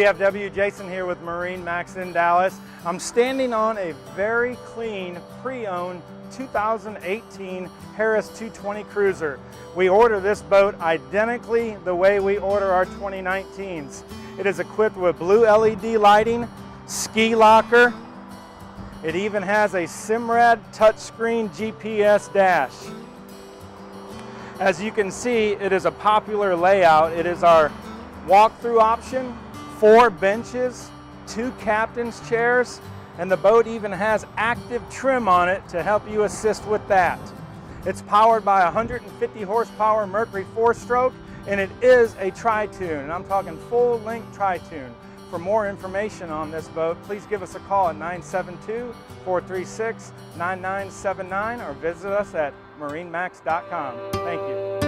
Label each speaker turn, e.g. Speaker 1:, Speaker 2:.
Speaker 1: DFW, Jason here with MarineMax in Dallas. I'm standing on a very clean, pre-owned 2018 Harris 220 Cruiser. We order this boat identically the way we order our 2019s. It is equipped with blue LED lighting, ski locker. It even has a Simrad touchscreen GPS dash. As you can see, it is a popular layout. It is our walk-through option, 4 benches, 2 captain's chairs, and the boat even has active trim on it to help you assist with that. It's powered by a 150 horsepower Mercury 4-stroke, and it is a tri-tune, and I'm talking full-length tri-tune. For more information on this boat, please give us a call at 972-436-9979 or visit us at MarineMax.com. Thank you.